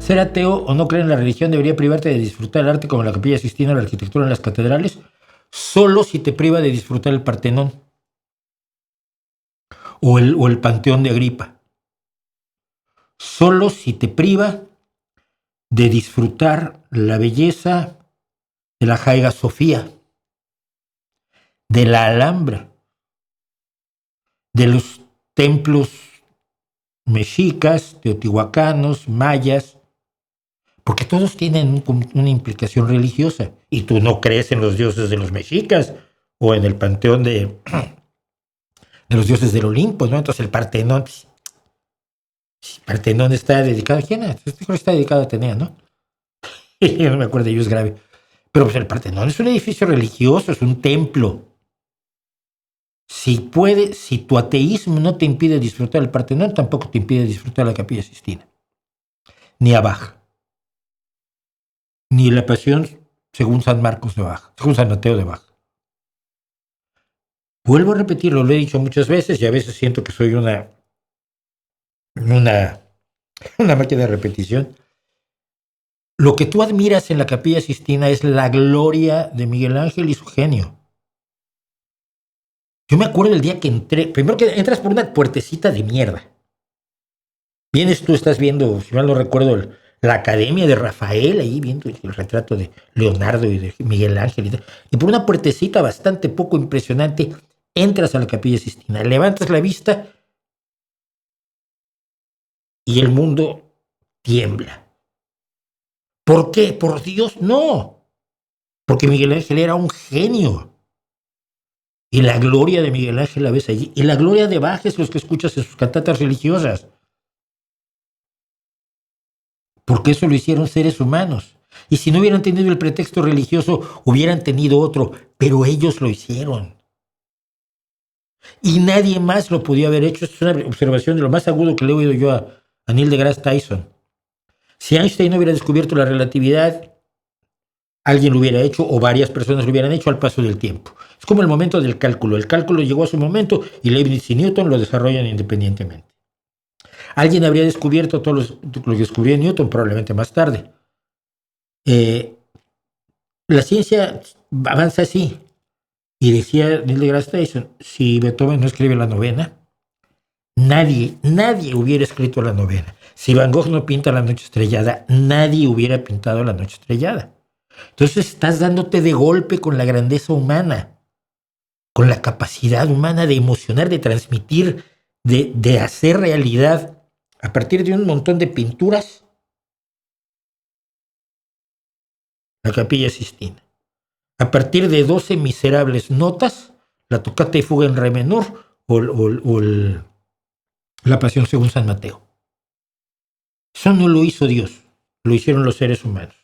Ser ateo o no creer en la religión debería privarte de disfrutar el arte como la Capilla Sixtina o la arquitectura en las catedrales, solo si te priva de disfrutar el Partenón o el Panteón de Agripa. Solo si te priva de disfrutar la belleza de la Hagia Sofía, de la Alhambra, de los templos mexicas, teotihuacanos, mayas, porque todos tienen una implicación religiosa. Y tú no crees en los dioses de los mexicas o en el panteón de los dioses del Olimpo, ¿no? Entonces el Partenón, el Partenón está dedicado a quién? Está dedicado a Atenea, ¿no? Yo no me acuerdo de ellos grave. Pero pues el Partenón es un edificio religioso, es un templo. Si tu ateísmo no te impide disfrutar el Partenón, tampoco te impide disfrutar la Capilla Sixtina. Ni a Bach. Ni la Pasión según San Marcos de Bach, según San Mateo de Bach. Vuelvo a repetirlo, lo he dicho muchas veces y a veces siento que soy una máquina de repetición. Lo que tú admiras en la Capilla Sixtina es la gloria de Miguel Ángel y su genio. Yo me acuerdo el día que entré, primero que entras por una puertecita de mierda. Vienes tú, estás viendo, si mal no recuerdo, la Academia de Rafael, ahí viendo el retrato de Leonardo y de Miguel Ángel. Y por una puertecita bastante poco impresionante, entras a la Capilla Sixtina, levantas la vista y el mundo tiembla. ¿Por qué? ¿Por Dios? No. Porque Miguel Ángel era un genio. Y la gloria de Miguel Ángel la ves allí. Y la gloria de Bach es los que escuchas en sus cantatas religiosas. Porque eso lo hicieron seres humanos. Y si no hubieran tenido el pretexto religioso, hubieran tenido otro. Pero ellos lo hicieron. Y nadie más lo podía haber hecho. Esto es una observación de lo más agudo que le he oído yo a Neil deGrasse Tyson. Si Einstein no hubiera descubierto la relatividad, alguien lo hubiera hecho o varias personas lo hubieran hecho al paso del tiempo. Es como el momento del cálculo. El cálculo llegó a su momento y Leibniz y Newton lo desarrollan independientemente. Alguien habría descubierto todo lo que descubrió Newton probablemente más tarde. La ciencia avanza así. Y decía Neil deGrasse Tyson, si Beethoven no escribe la novena, nadie hubiera escrito la novena. Si Van Gogh no pinta la noche estrellada, nadie hubiera pintado la noche estrellada. Entonces estás dándote de golpe con la grandeza humana, con la capacidad humana de emocionar, de transmitir, de hacer realidad a partir de un montón de pinturas la Capilla Sixtina. A partir de 12 miserables notas, la tocata y fuga en re menor o la Pasión según San Mateo. Eso no lo hizo Dios, lo hicieron los seres humanos.